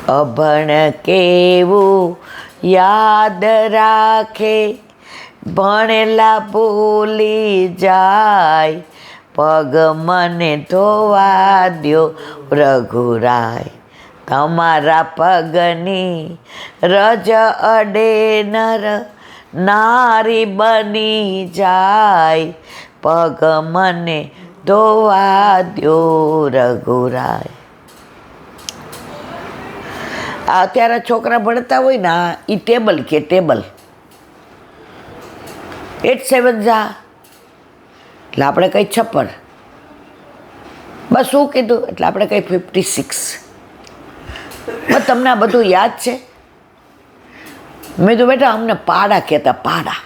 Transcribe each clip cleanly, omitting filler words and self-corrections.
અભણ કેવું યાદ રાખે, ભણેલા ભૂલી જાય, પગ મને ધોવા દ્યો રઘુરાય. તમારા પગની રજ અડે નર, નારી બની જાય, પગ મને ધોવા દ્યો રઘુરાય. અત્યારે છોકરા ભણતા હોય ને એ ટેબલ કે ટેબલ 8 7 જા એટલે આપણે કઈ 56, બસ શું કીધું એટલે આપણે કઈ 56. બસ તમને આ બધું યાદ છે? મેં તો બેટા અમને પાડા કહેતા, પાડા.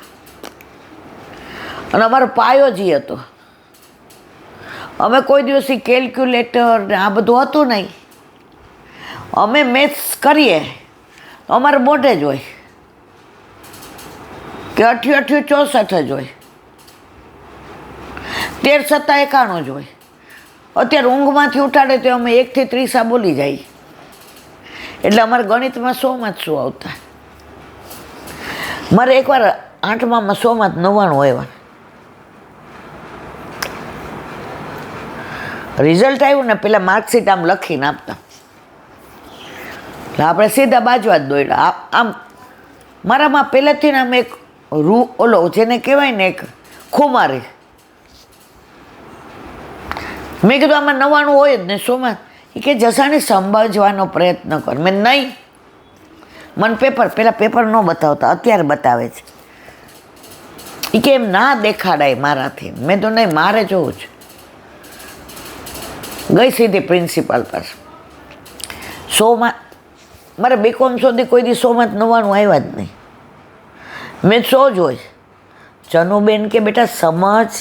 અને અમારો પાયો જ હતો. અમે કોઈ દિવસ કેલ્ક્યુલેટર ને આ બધું હતું નહીં. અમે મેથ્સ કરીએ તો અમારે મોઢે જ હોય કે 88 64 જ હોય, 13 7 91 જ હોય. અત્યારે ઊંઘમાંથી ઉઠાડે તો અમે 1 થી 30 બોલી જાય. એટલે અમારે ગણિતમાં 100 માં જ 100 આવતા. મારે એકવાર 8માં 100 માં 99 આવ્યા. રિઝલ્ટ આવ્યું ને પેલા માર્કશીટ આમ લખીને આપતા, આપણે સીધા બાજવા જ દોડ્યા. આમ મારામાં પહેલેથી ને આમ એક ઓલો જેને કહેવાય ને એક ખુમારી. મેં કીધું આમાં 99 હોય જ ને 100માં. એ કે જસાને સમજવાનો પ્રયત્ન કર. મેં નહીં, મને પેલા પેપર ન બતાવતા, અત્યારે બતાવે છે. એ કે એમ ના દેખાડાય મારાથી. મેં તો નહીં, મારે જોવું છે. ગઈ સીધી પ્રિન્સિપાલ પાસે. 100માં મારે બીકોમ સુધી કોઈ દી 100 માં 99 આવ્યા જ નહીં. મેં 100 જ હોય. જનુબેન કે બેટા સમજ,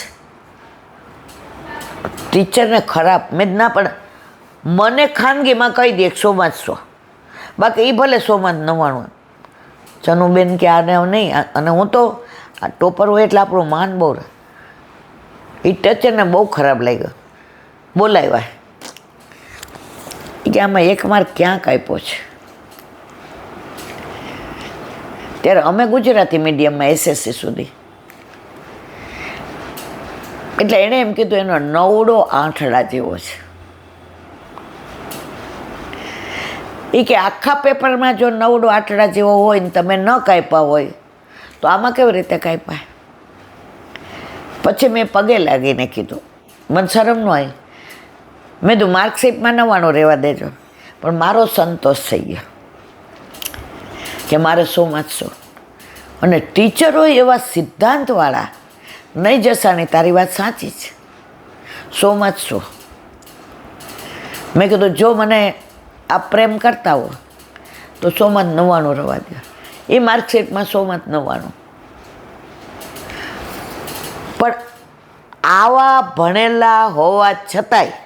ટીચરને ખરાબ. મેં ના પણ મને ખાનગીમાં કહી દે 100 માં 100, બાકી એ ભલે 100 માં 99. જનુબેન કે આને નહીં. અને હું તો આ ટોપર હોય એટલે આપણું માન બહુ રહે. એ ટીચરને બહુ ખરાબ લાગ્યો. બોલાવ્યા કે આમાં 1 માર્ક ક્યાંક આપ્યો છે. ત્યારે અમે ગુજરાતી મીડિયમમાં SSC સુધી. એટલે એણે એમ કીધું એનો નવડો આંઠડા જેવો છે. એ કે આખા પેપરમાં જો નવડો આંઠડા જેવો હોય ને તમે ન કાપ્યા હોય તો આમાં કેવી રીતે કાપ્યા? પછી મેં પગે લાગીને કીધું, મને શરમ ન આવી. મેં તો માર્કશીટમાં 99 રહેવા દેજો, પણ મારો સંતોષ થઈ ગયો કે મારે 100 માં 100. અને ટીચરો એવા સિદ્ધાંતવાળા, નહીં જસાની તારી વાત સાચી છે, 100 માં 100. મેં કીધું જો મને આ પ્રેમ કરતા હો તો 100 માં 99 રહેવા દો. એ માર્કશીટમાં 100 માં 99. પણ આવા ભણેલા હોવા છતાંય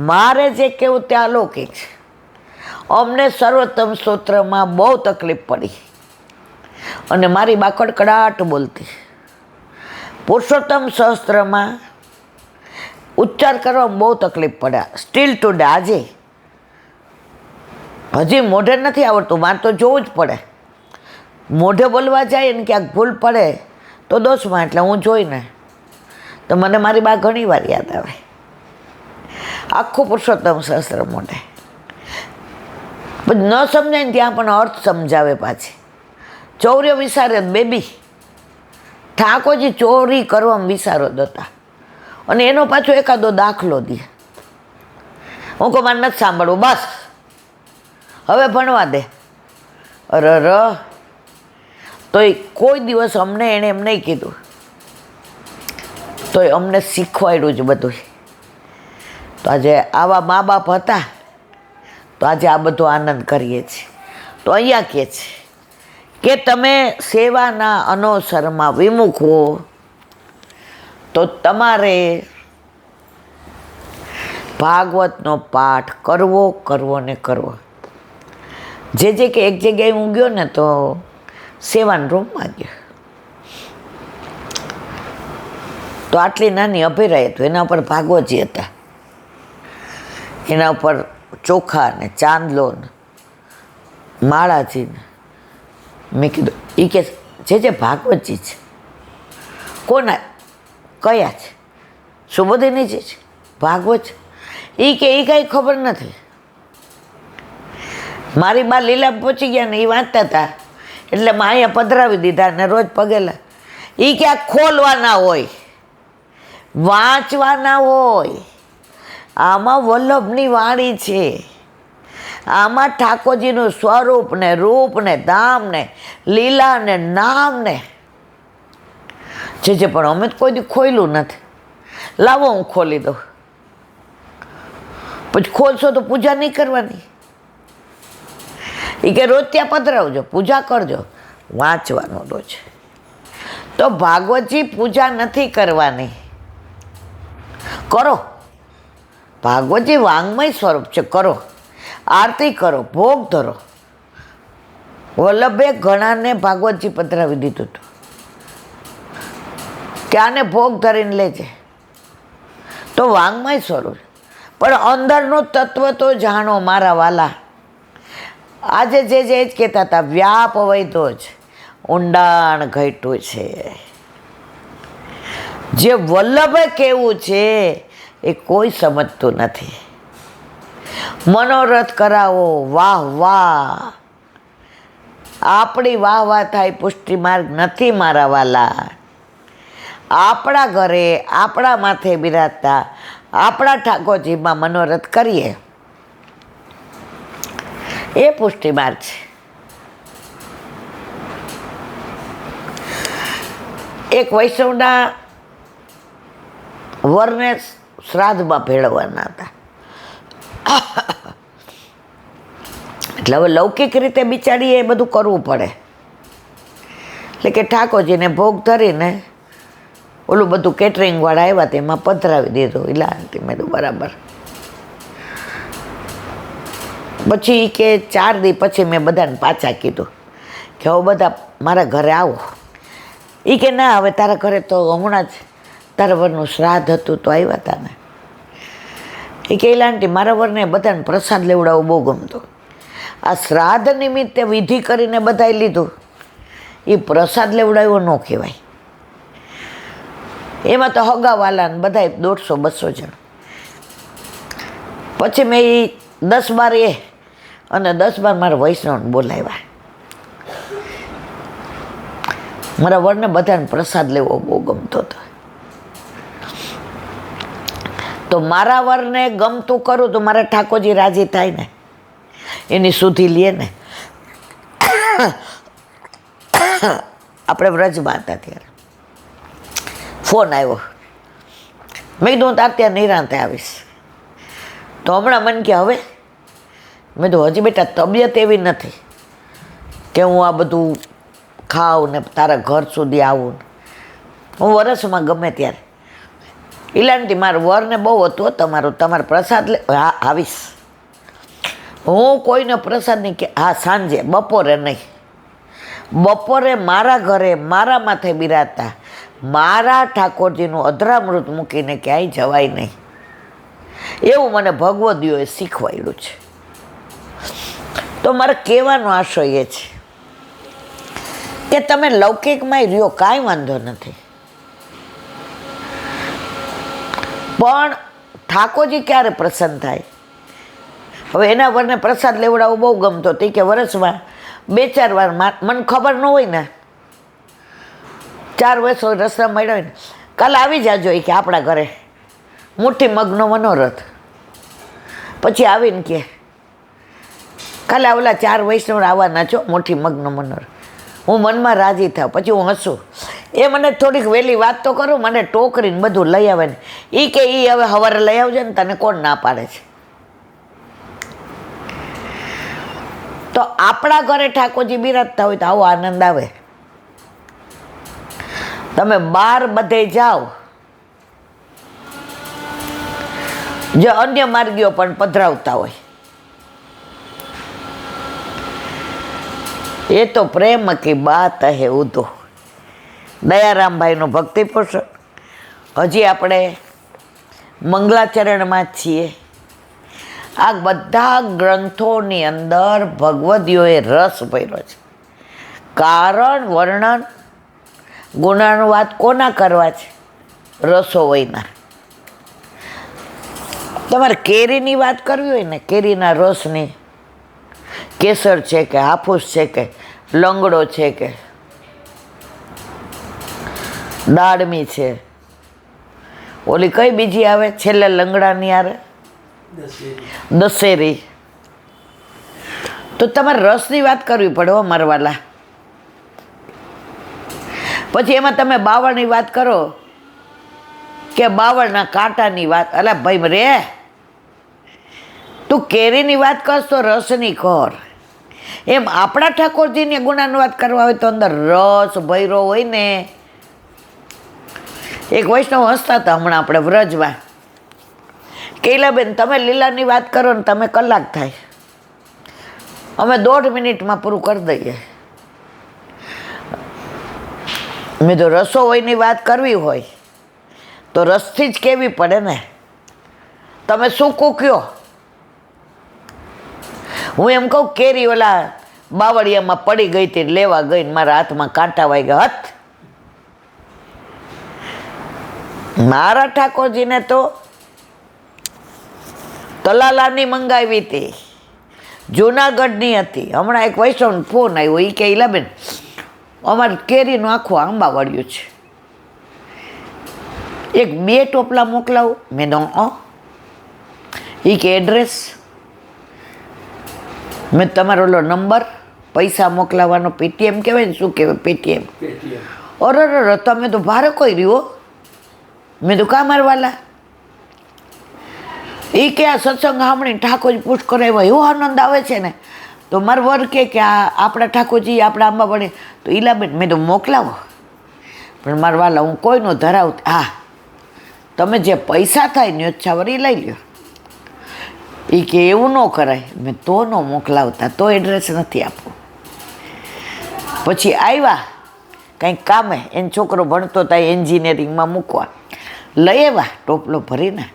મારે જે કહેવું તે અલૌકિક છે. અમને સર્વોત્તમ સ્તોત્રમાં બહુ તકલીફ પડી અને મારી બા કડકડાટ બોલતી. પુરુષોત્તમ સહસ્ત્રમાં ઉચ્ચાર કરવામાં બહુ તકલીફ પડ્યા. સ્ટીલ ટુડે આજે હજી મોઢે નથી આવડતું, મારે તો જોવું જ પડે. મોઢે બોલવા જાય ને ક્યાંક ભૂલ પડે તો દોષમાં, એટલે હું જોઈને તો મને મારી બા ઘણી વાર યાદ આવે. આખું પુરુષોત્તમ સહસ્ત્ર મોઢે. ન સમજાય ને ત્યાં પણ અર્થ સમજાવે પાછી. ચૌર્ય વિસારે બેબી ઠાકોરજી ચોરી કરવામાં વિસારો દતા, અને એનો પાછો એકાદો દાખલો દે. હું કહું મારે નથી સાંભળવું, બસ હવે ભણવા દે. અરે તોય કોઈ દિવસ અમને એણે એમ નહીં કીધું, તોય અમને શીખવાડ્યું જ બધું. તો આજે આવા મા બાપ હતા તો આજે આ બધો આનંદ કરીએ છીએ. તો અહીંયા કહે છે કે તમે સેવાના અનવસરમાં વિમુખ હો તો તમારે ભાગવતનો પાઠ કરવો ને કરવો. જે કે એક જગ્યાએ હું ગયો ને તો સેવાના રૂમમાં ગયો તો આટલી નાની અભિરાય હતું, એના ઉપર ભાગવતજી હતા, એના ઉપર ચોખા ને ચાંદલો માળાજીને મેં કીધું એ કે જે ભાગવતજી છે. કોના? કયા છે? સુબોધિની જે છે ભાગવત એ કે એ કાંઈ ખબર નથી. મારી બા લીલા પહોંચી ગયા ને એ વાંચતા હતા એટલે મેં અહીંયા પધરાવી દીધા ને રોજ પગેલા. એ કે આ ખોલવાના હોય, વાંચવાના હોય. આમાં વલ્લભની વાણી છે, આમાં ઠાકોરજીનું સ્વરૂપ ને રૂપ ને ધામ ને લીલા ને નામ ને જે પણ અમે તો કોઈ દી ખોયલું નથી. લાવો હું ખોલી દઉં. પછી ખોલશો તો પૂજા નહીં કરવાની. એ કે રોજ ત્યાં પધરાવજો, પૂજા કરજો, વાંચવાનું રોજ. તો ભાગવતજી પૂજા નથી કરવાની, કરો. ભાગવતજી વાંગમય સ્વરૂપ છે, કરો. આરતી કરો, ભોગ ધરો. વલ્લભે ઘણાને ભાગવતજી પધરાવી દીધું હતું કે આને ભોગ ધરીને લેજે. તો વાંગમય સ્વરૂપ, પણ અંદરનું તત્વ તો જાણો મારા વાલા. આજે જે જ કહેતા હતા, વ્યાપ વૈધો જ ઊંડાણ ઘટ્યું છે. જે વલ્લભે કેવું છે એ કોઈ સમજતું નથી. મનોરથ કરાવો, વાહ વાહ. આપણી વાહ વાહ થાય પુષ્ટિ માર્ગ નથી મારા વાલા. આપણા ઘરે આપણા માથે બિરાજતા આપણા ઠાકોરજીમાં મનોરથ કરીએ એ પુષ્ટિ માર્ગ છે. એક વૈષ્ણવના વરને શ્રાદ્ધમાં ભેળવવાના હતા. એટલે હવે લૌકિક રીતે બિચારીએ એ બધું કરવું પડે. એટલે કે ઠાકોરજીને ભોગ ધરીને ઓલું બધું કેટરિંગવાળા આવ્યા તેમાં પધરાવી દીધું. એટલે મેં બરાબર. પછી કે 4 દી પછી મેં બધાને પાછા કીધું કે હવે બધા મારા ઘરે આવો. એ કે ના, હવે તારા ઘરે તો હમણાં જ તારા વરનું શ્રાદ્ધ હતું તો આવ્યા હતા ને. એ કે આંટી મારા વરને બધાને પ્રસાદ લેવડાવવું બહુ ગમતો. આ શ્રાદ્ધ નિમિત્તે વિધિ કરીને બધાએ લીધું, એ પ્રસાદ લેવડાવ્યો ન કહેવાય. એમાં તો હગાવાલા ને બધાએ 150-200 જણ. પછી મેં એ 10-12 અને 10-12 મારા વૈષ્ણવને બોલાવ્યા. મારા વરને બધાને પ્રસાદ લેવો બહુ ગમતો હતો. તો મારા વરને ગમતું કરું તો મારા ઠાકોરજી રાજી થાય ને, એની સુધી લે ને. આપણે વ્રજમાં હતા ત્યારે ફોન આવ્યો. મેં કીધું તાર ત્યાં નિરાંતે આવીશ. તો હમણાં મને કે હવે મેં તો હજી બેટા તબિયત એવી નથી કે હું આ બધું ખાઉં ને તારા ઘર સુધી આવું. હું વરસમાં ગમે ત્યારે ઇલાનથી મારા વરને બહુ હતું તમારો પ્રસાદ લે. હા આવીશ. હું કોઈને પ્રસાદ નહીં કે હા સાંજે, બપોરે નહીં. બપોરે મારા ઘરે મારા માથે બિરાજતા મારા ઠાકોરજીનું અધરામૃત મૂકીને ક્યાંય જવાય નહીં. એવું મને ભગવદીઓએ શીખવાડ્યું છે. તો મારે કહેવાનો આશય એ છે કે તમે લૌકિકમાં રહ્યો કાંઈ વાંધો નથી, પણ ઠાકોરજી ક્યારે પ્રસન્ન થાય. હવે એના વરને પ્રસાદ લેવડાવવો બહુ ગમતો. તે કે વર્ષમાં 2-4 વાર મને ખબર ન હોય ને, 4 વર્ષ હોય રસ્તા મળ્યો હોય ને, કાલે આવી જાજો એ કે આપણા ઘરે મુઠ્ઠી મગનો મનોરથ. પછી આવીને કે કાલે ઓલા 4 વૈષ્ણવ આવવાના છો, મુઠ્ઠી મગનો મનોરથ. હું મનમાં રાજી થાવ, પછી હું હસું. એ મને થોડીક વહેલી વાત તો કરું, મને ટોકરીને બધું લઈ આવે ને. એ કે એ હવે સવારે લઈ આવજો ને, તને કોણ ના પાડે છે. તો આપણા ઘરે ઠાકોરજી બિરાજતા હોય તો આવો આનંદ આવે. તમે બહાર બધે જાઓ, જે અન્ય માર્ગીઓ પણ પધરાવતા હોય, એ તો પ્રેમ કી બાત હે ઉધો. દયારામભાઈનું ભક્તિ પોષણ. હજી આપણે મંગલાચરણમાં જ છીએ. આ બધા ગ્રંથોની અંદર ભગવદીઓએ રસ ભર્યો છે. કારણ વર્ણન ગુણાનુવાદ કોના કરવા છે? રસો વયના. તમારે કેરીની વાત કરવી હોય ને, કેરીના રસની, કેસર છે કે હાફૂસ છે કે લંગડો છે કે દાડમી છે, ઓલી કઈ બીજી આવે છેલ્લે લંગડાની આવે દશેરી. તો તમારે રસની વાત કરવી પડે હો મારવાલા. પછી એમાં તમે બાવળની વાત કરો કે બાવળના કાંટાની વાત. અલા ભાઈ રે, તું કેરીની વાત કરશ તો રસની કર. એમ આપણા ઠાકોરજીની ગુણાની વાત કરવા હોય તો અંદર રસ ભૈરો હોય ને. એક વૈષ્ણવ હસતા હતા હમણાં આપણે વ્રજમાં, કેલાબેન તમે લીલાની વાત કરો ને તમે કલાક થાય, અમે 1.5 મિનિટમાં પૂરું કરી દઈએ. મેં તો રસો હોયની વાત કરવી હોય તો રસથી જ કહેવી પડે ને. તમે શું કૂક્યો? હું એમ કહું કેરી ઓલા બાવળિયામાં પડી ગઈ હતી, લેવા ગઈ ને મારા હાથમાં કાંટા વાગ્યા. હત મારા ઠાકોરજીને તો તલાલાની મંગાવી હતી, જૂનાગઢની હતી. હમણાં એક વૈષ્ણવનો ફોન આવ્યો, એ કે ઈલાબેન અમારે કેરીનું આખું આંબા વાળ્યું છે, 1-2 ટોપલા મોકલાવું. મેં તો એ કે એડ્રેસ, મેં તમારો ઓલો નંબર પૈસા મોકલાવાનો પેટીએમ કહેવાય ને, શું કહેવાય પેટીએમ. અરે તમે તો ભારે કોઈ રહ્યો. મેં તો કા મારવાલા. એ કે આ સત્સંગ સાંભળીને ઠાકોરજી પૂછ કરાવ્યા એવો આનંદ આવે છે ને. તો મારો વર કે આ આપણા ઠાકોરજી આપણા આંબા બને. તો ઈલાબેન મેં તો મોકલાવો, પણ મારા વાલા હું કોઈનો ધરાવતી. હા તમે જે પૈસા થાય ને ઈચ્છાવર એ લઈ લ્યો. એ કે એવું ન કરાય. મેં તો ન મોકલાવતા, તો એડ્રેસ નથી આપવું. પછી આવ્યા કંઈક કામે, એને છોકરો ભણતો હતા એન્જિનિયરિંગમાં મૂકવા, લઈ આવ્યા ટોપલો ભરીને.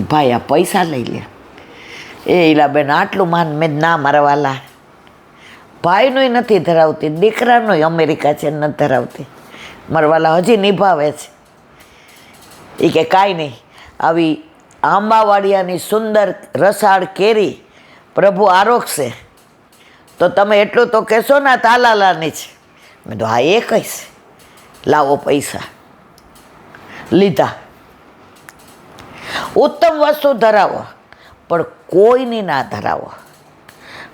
ભાઈ આ પૈસા લઈ લે. એ ઈલાબેન આટલું માન. મેં ના મારા વાલા, ભાઈનોય નથી ધરાવતી, દીકરાનોય અમેરિકા છે નથી ધરાવતી. મારા વાલા હજી નિભાવે છે. એ કે કાંઈ નહીં, આવી આંબાવાડિયાની સુંદર રસાળ કેરી પ્રભુ આરોગશે તો તમે એટલું તો કહેશો ને તાલાલાની છે. મેં તો હા એ કહીશ. લાવો પૈસા. લીધા. ઉત્તમ વસ્તુ ધરાવો પણ કોઈની ના ધરાવો.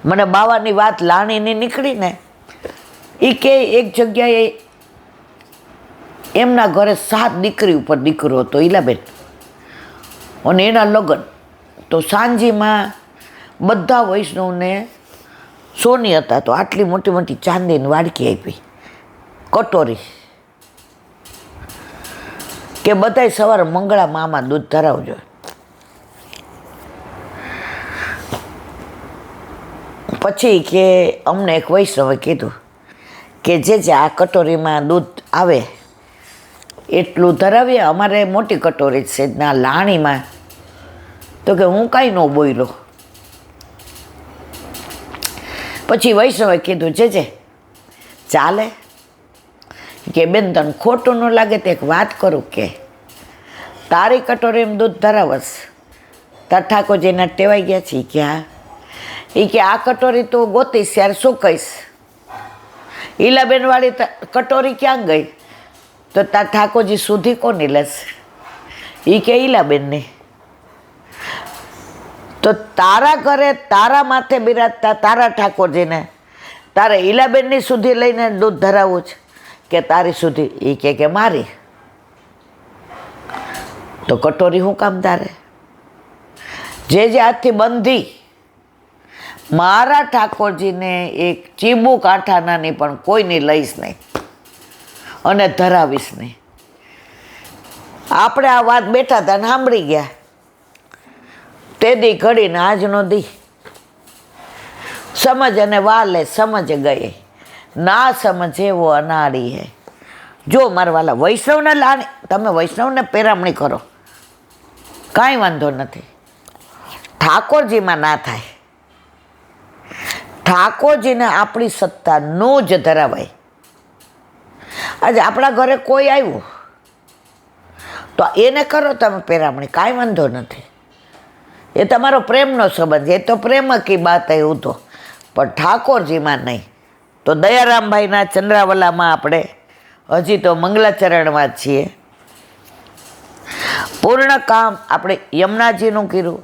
મને બાવાની વાત લાણીની નીકળી ને, એ કે એક જગ્યાએ એમના ઘરે 7 દીકરી ઉપર દીકરો હતો ઈલાબેન, અને એના લગ્ન. તો સાંજીમાં બધા વૈષ્ણવને સોની હતા, તો આટલી મોટી મોટી ચાંદીની વાડકી આપી, કટોરી, કે બધાય સવારે મંગળા મામાં દૂધ ધરાવજો. પછી કે અમને એક વૈષ્ણવે કીધું કે જે આ કટોરીમાં દૂધ આવે એટલું ધરાવીએ, અમારે મોટી કટોરી છે ના લાણીમાં. તો કે હું કાંઈ ન બોલ્યો. પછી વૈષ્ણવે કીધું જે ચાલે. કે બેન તને ખોટું ન લાગે તો એક વાત કરું, કે તારી કટોરીમાં દૂધ ધરાવસ, તાર ઠાકોરજીના ટેવાઈ ગયા છે ક્યાં? એ કે આ કટોરી તો ગોતીશ યાર, શું કહીશ? ઈલાબેન વાળી કટોરી ક્યાં ગઈ? તો તાર ઠાકોરજી સુધી કોની લેશે? એ કે ઈલાબેનની. તો તારા ઘરે તારા માથે બિરાજતા તારા ઠાકોરજીને તારે ઈલાબેનની સુધી લઈને દૂધ ધરાવવું છે કે તારી સુધી? એ કે મારી. તો કટોરી શું કામ તારે? જે હાથથી બંધી મારા ઠાકોરજીને એક ચીબુ કાંઠાનાની પણ કોઈની લઈશ નહીં અને ધરાવીશ નહીં. આપણે આ વાત બેઠા હતા ને સાંભળી ગયા. તે દી ઘડીને આજનો દી સમજ અને વાલે સમજ ગયે, ના સમજે વો અનાડી હે. જો મારા વાલા વૈષ્ણવને તમે વૈષ્ણવને પેરામણી કરો, કાંઈ વાંધો નથી. ઠાકોરજીમાં ના થાય. ઠાકોરજીને આપણી સત્તા નો જ ધરાવાય. આજે આપણા ઘરે કોઈ આવ્યું તો એને કરો તમે પેરામણી, કાંઈ વાંધો નથી, એ તમારો પ્રેમનો સંબંધ, એ તો પ્રેમ કી બાત એવું તો. પણ ઠાકોરજીમાં નહીં. તો દયારામભાઈના ચંદ્રાવલામાં આપણે હજી તો મંગલાચરણમાં જ છીએ. પૂર્ણ કામ આપણે યમુનાજીનું કર્યું,